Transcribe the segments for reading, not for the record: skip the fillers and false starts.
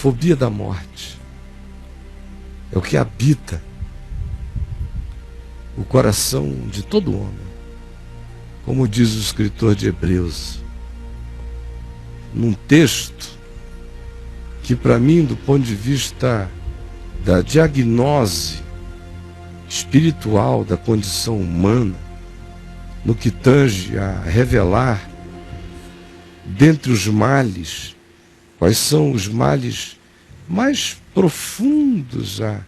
fobia da morte é o que habita o coração de todo homem, como diz o escritor de Hebreus, num texto que, para mim, do ponto de vista da diagnose espiritual da condição humana, no que tange a revelar, dentre os males, quais são os males mais profundos a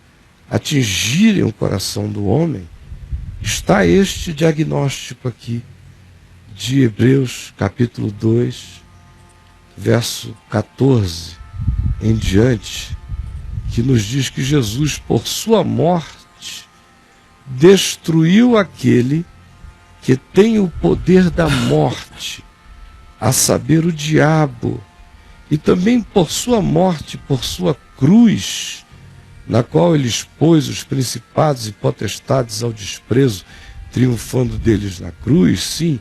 atingirem o coração do homem, está este diagnóstico aqui de Hebreus capítulo 2, verso 14 em diante, que nos diz que Jesus, por sua morte, destruiu aquele que tem o poder da morte, a saber, o diabo, e também por sua morte, por sua cruz, na qual ele expôs os principados e potestades ao desprezo, triunfando deles na cruz, sim,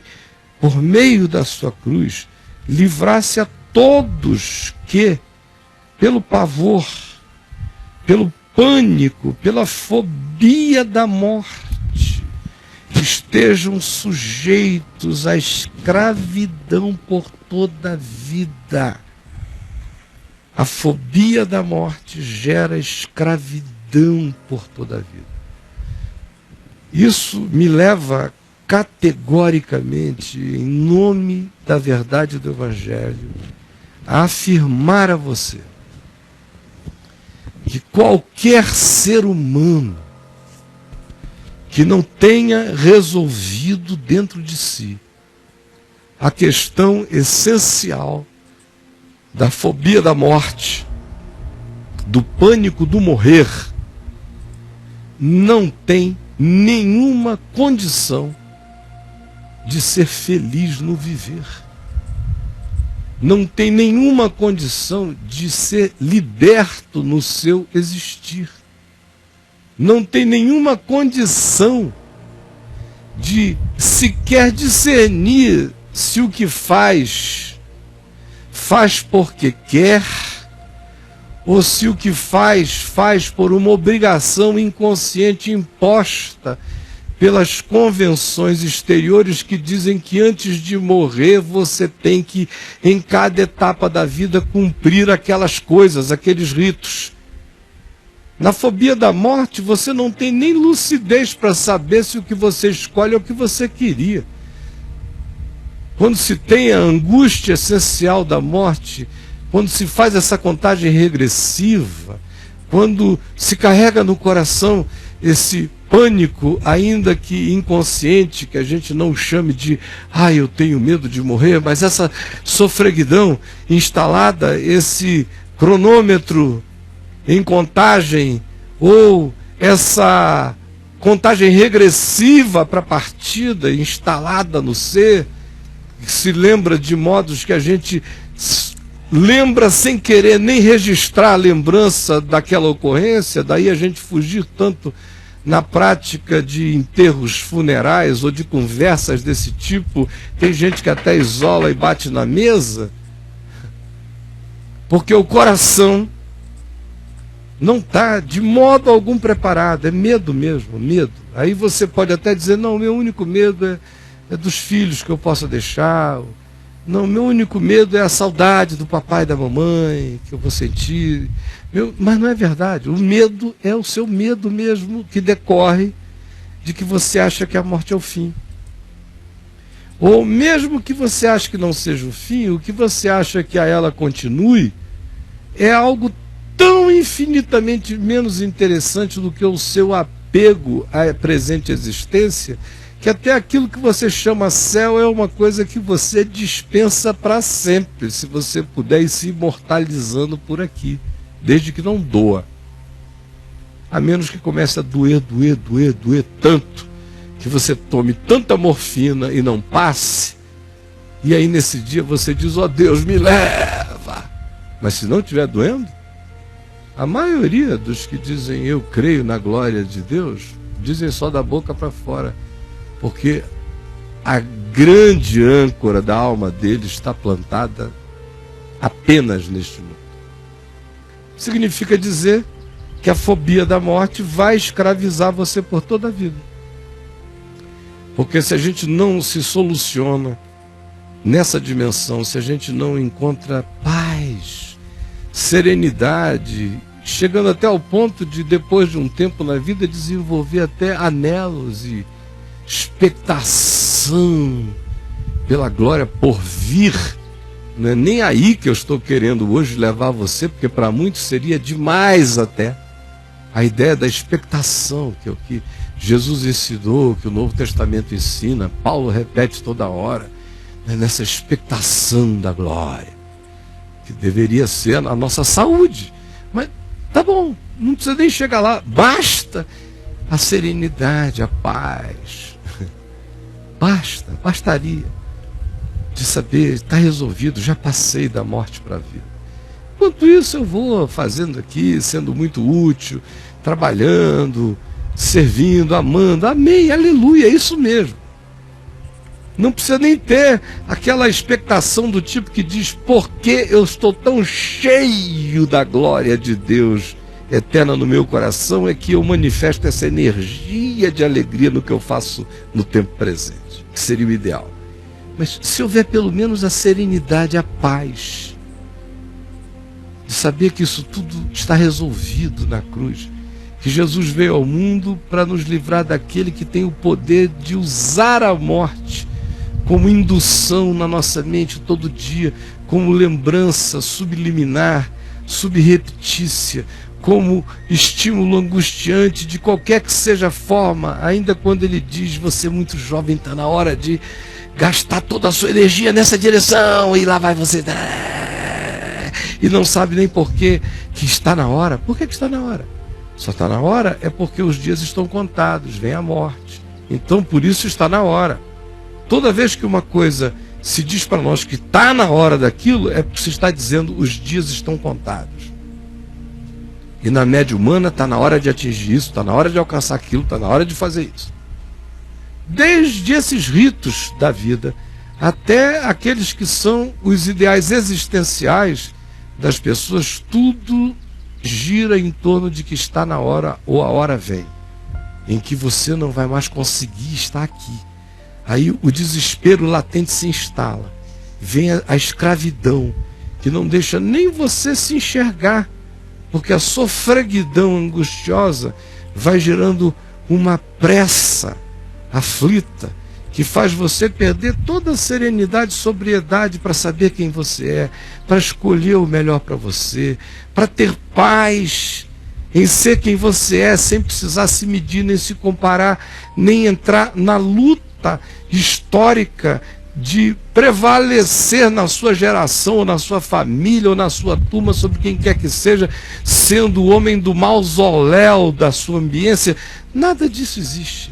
por meio da sua cruz, livrasse a todos que, pelo pavor, pelo pânico, pela fobia da morte, estejam sujeitos à escravidão por toda a vida. A fobia da morte gera escravidão por toda a vida. Isso me leva categoricamente, em nome da verdade do Evangelho, a afirmar a você que qualquer ser humano que não tenha resolvido dentro de si a questão essencial da fobia da morte, do pânico do morrer, não tem nenhuma condição de ser feliz no viver. Não tem nenhuma condição de ser liberto no seu existir. Não tem nenhuma condição de sequer discernir se o que faz porque quer, ou se o que faz por uma obrigação inconsciente imposta pelas convenções exteriores que dizem que antes de morrer você tem que, em cada etapa da vida, cumprir aquelas coisas, aqueles ritos. Na fobia da morte você não tem nem lucidez para saber se o que você escolhe é o que você queria. Quando se tem a angústia essencial da morte, quando se faz essa contagem regressiva, quando se carrega no coração esse pânico, ainda que inconsciente, que a gente não chame de eu tenho medo de morrer, mas essa sofreguidão instalada, esse cronômetro em contagem, ou essa contagem regressiva para a partida instalada no ser, que se lembra de modos que a gente lembra sem querer nem registrar a lembrança daquela ocorrência, daí a gente fugir tanto na prática de enterros funerais ou de conversas desse tipo. Tem gente que até isola e bate na mesa, porque o coração não está de modo algum preparado, é medo mesmo, medo. Aí você pode até dizer, não, meu único medo é dos filhos que eu possa deixar. Não, meu único medo é a saudade do papai e da mamãe que eu vou sentir. Mas não é verdade. O medo é o seu medo mesmo, que decorre de que você acha que a morte é o fim. Ou mesmo que você ache que não seja o fim, o que você acha que a ela continue é algo tão infinitamente menos interessante do que o seu apego à presente existência, que até aquilo que você chama céu é uma coisa que você dispensa para sempre, se você puder ir se imortalizando por aqui, desde que não doa. A menos que comece a doer tanto, que você tome tanta morfina e não passe, e aí nesse dia você diz, Deus, me leva. Mas se não estiver doendo, a maioria dos que dizem eu creio na glória de Deus, dizem só da boca para fora, porque a grande âncora da alma dele está plantada apenas neste mundo. significa dizer que a fobia da morte vai escravizar você por toda a vida. Porque se a gente não se soluciona nessa dimensão, se a gente não encontra paz, serenidade, chegando até ao ponto de, depois de um tempo na vida, desenvolver até anelos e expectação pela glória por vir. Não é nem aí que eu estou querendo hoje levar você, porque para muitos seria demais até. A ideia da expectação, que é o que Jesus ensinou, que o Novo Testamento ensina, Paulo repete toda hora, né, nessa expectação da glória, que deveria ser a nossa saúde. Mas tá bom, não precisa nem chegar lá, basta a serenidade, a paz. Bastaria de saber, está resolvido, já passei da morte para a vida. Enquanto isso eu vou fazendo aqui, sendo muito útil, trabalhando, servindo, amando, amém, aleluia, é isso mesmo. Não precisa nem ter aquela expectação do tipo que diz, por que eu estou tão cheio da glória de Deus eterna no meu coração, é que eu manifesto essa energia de alegria no que eu faço no tempo presente, que seria o ideal. Mas se houver pelo menos a serenidade, a paz, de saber que isso tudo está resolvido na cruz, que Jesus veio ao mundo para nos livrar daquele que tem o poder de usar a morte como indução na nossa mente todo dia, como lembrança subliminar, subreptícia, como estímulo angustiante de qualquer que seja a forma, ainda quando ele diz, você é muito jovem, está na hora de gastar toda a sua energia nessa direção, e lá vai você, e não sabe nem por que está na hora. Por que está na hora? Só está na hora é porque os dias estão contados, vem a morte. Então por isso está na hora. Toda vez que uma coisa se diz para nós que está na hora daquilo, é porque se está dizendo os dias estão contados. E na média humana está na hora de atingir isso, está na hora de alcançar aquilo, está na hora de fazer isso. Desde esses ritos da vida, até aqueles que são os ideais existenciais das pessoas, tudo gira em torno de que está na hora, ou a hora vem, em que você não vai mais conseguir estar aqui. Aí o desespero latente se instala, vem a escravidão, que não deixa nem você se enxergar, porque a sofreguidão angustiosa vai gerando uma pressa aflita, que faz você perder toda a serenidade e sobriedade para saber quem você é, para escolher o melhor para você, para ter paz em ser quem você é, sem precisar se medir, nem se comparar, nem entrar na luta histórica de prevalecer na sua geração, ou na sua família, ou na sua turma, sobre quem quer que seja, sendo o homem do mausoléu da sua ambiência. Nada disso existe.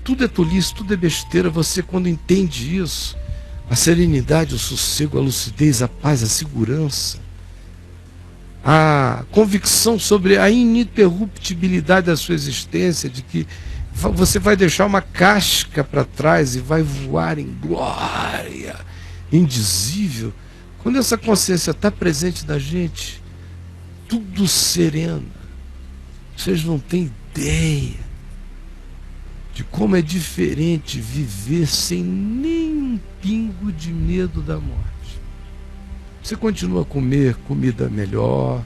Tudo é tolice, tudo é besteira. Você, quando entende isso, a serenidade, o sossego, a lucidez, a paz, a segurança, a convicção sobre a ininterruptibilidade da sua existência, de que você vai deixar uma casca para trás e vai voar em glória indizível. Quando essa consciência está presente na gente, tudo sereno. Vocês não têm ideia de como é diferente viver sem nenhum pingo de medo da morte. Você continua a comer comida melhor,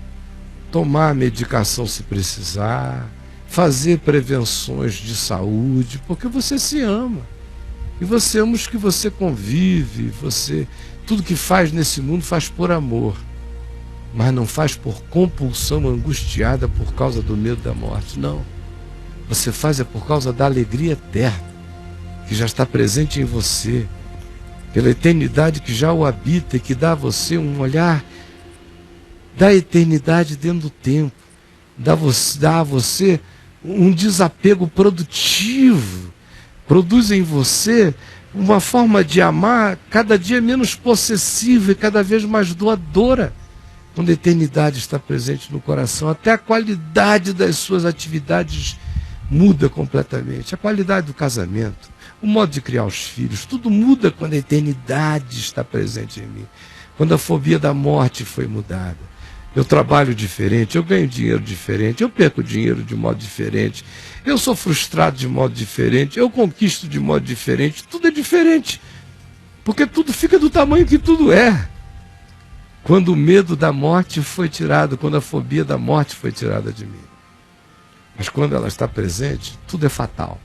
tomar medicação se precisar, fazer prevenções de saúde, porque você se ama. E você ama os que você convive, tudo que faz nesse mundo faz por amor, mas não faz por compulsão angustiada por causa do medo da morte, não. Você faz é por causa da alegria eterna, que já está presente em você, pela eternidade que já o habita e que dá a você um olhar da eternidade dentro do tempo, dá a você um desapego produtivo, produz em você uma forma de amar cada dia menos possessiva e cada vez mais doadora. Quando a eternidade está presente no coração, até a qualidade das suas atividades muda completamente. A qualidade do casamento, o modo de criar os filhos, tudo muda quando a eternidade está presente em mim. Quando a fobia da morte foi mudada. Eu trabalho diferente, eu ganho dinheiro diferente, eu perco dinheiro de modo diferente, eu sou frustrado de modo diferente, eu conquisto de modo diferente, tudo é diferente. Porque tudo fica do tamanho que tudo é. Quando o medo da morte foi tirado, quando a fobia da morte foi tirada de mim. Mas quando ela está presente, tudo é fatal.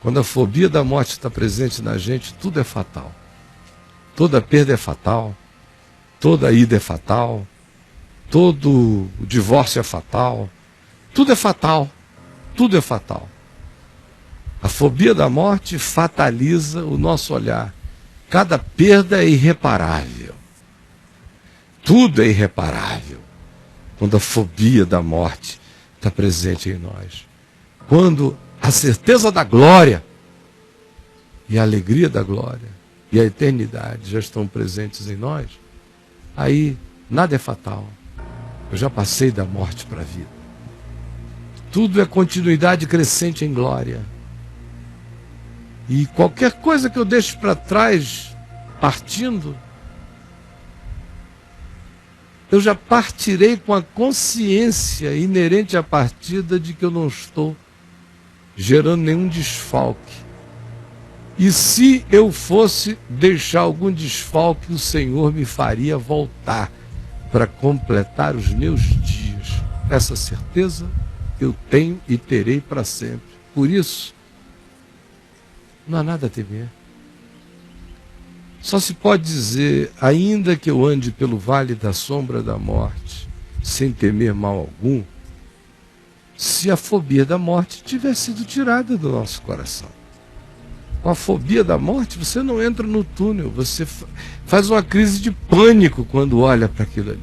Quando a fobia da morte está presente na gente, tudo é fatal. Toda perda é fatal, toda ida é fatal, todo o divórcio é fatal, tudo é fatal, tudo é fatal. A fobia da morte fataliza o nosso olhar. Cada perda é irreparável. Tudo é irreparável quando a fobia da morte está presente em nós. Quando a certeza da glória e a alegria da glória e a eternidade já estão presentes em nós, aí nada é fatal. Eu já passei da morte para a vida. Tudo é continuidade crescente em glória. E qualquer coisa que eu deixe para trás, partindo, eu já partirei com a consciência inerente à partida de que eu não estou gerando nenhum desfalque. E se eu fosse deixar algum desfalque, o Senhor me faria voltar para completar os meus dias. Essa certeza eu tenho e terei para sempre. Por isso, não há nada a temer. Só se pode dizer, ainda que eu ande pelo vale da sombra da morte, sem temer mal algum, se a fobia da morte tiver sido tirada do nosso coração. Com a fobia da morte, você não entra no túnel, você faz uma crise de pânico quando olha para aquilo ali.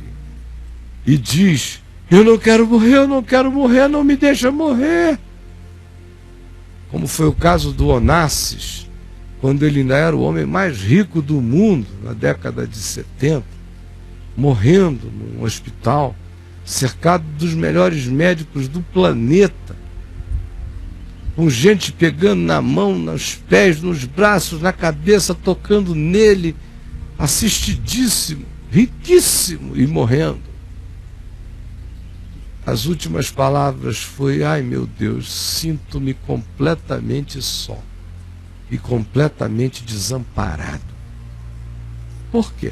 E diz, eu não quero morrer, não me deixa morrer. Como foi o caso do Onassis, quando ele ainda era o homem mais rico do mundo, na década de 70, morrendo num hospital, cercado dos melhores médicos do planeta, com gente pegando na mão, nos pés, nos braços, na cabeça, tocando nele, assistidíssimo, riquíssimo e morrendo. As últimas palavras foi, ai meu Deus, sinto-me completamente só e completamente desamparado. Por quê?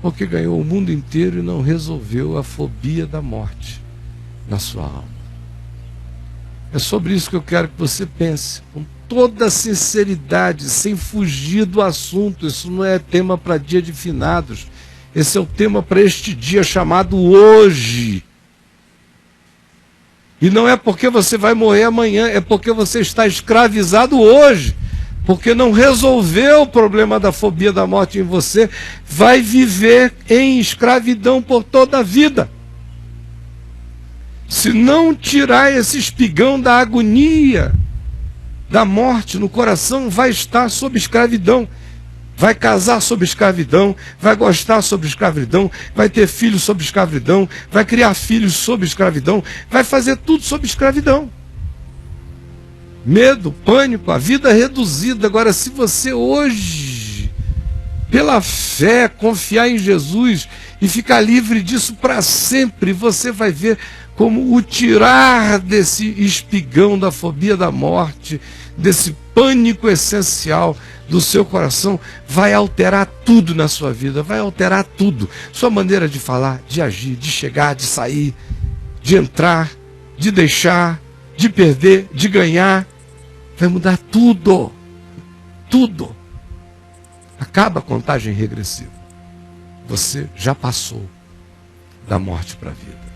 Porque ganhou o mundo inteiro e não resolveu a fobia da morte na sua alma. É sobre isso que eu quero que você pense, com toda sinceridade, sem fugir do assunto. Isso não é tema para dia de finados. Esse é o tema para este dia chamado hoje. E não é porque você vai morrer amanhã, é porque você está escravizado hoje. Porque não resolveu o problema da fobia da morte em você, vai viver em escravidão por toda a vida. Se não tirar esse espigão da agonia, da morte no coração, vai estar sob escravidão. Vai casar sob escravidão, vai gostar sob escravidão, vai ter filhos sob escravidão, vai criar filhos sob escravidão, vai fazer tudo sob escravidão. Medo, pânico, a vida reduzida. Agora, se você hoje, pela fé, confiar em Jesus e ficar livre disso para sempre, você vai ver como o tirar desse espigão da fobia da morte, desse pânico essencial do seu coração, vai alterar tudo na sua vida, vai alterar tudo. Sua maneira de falar, de agir, de chegar, de sair, de entrar, de deixar, de perder, de ganhar, vai mudar tudo. Tudo. Acaba a contagem regressiva. Você já passou da morte para a vida.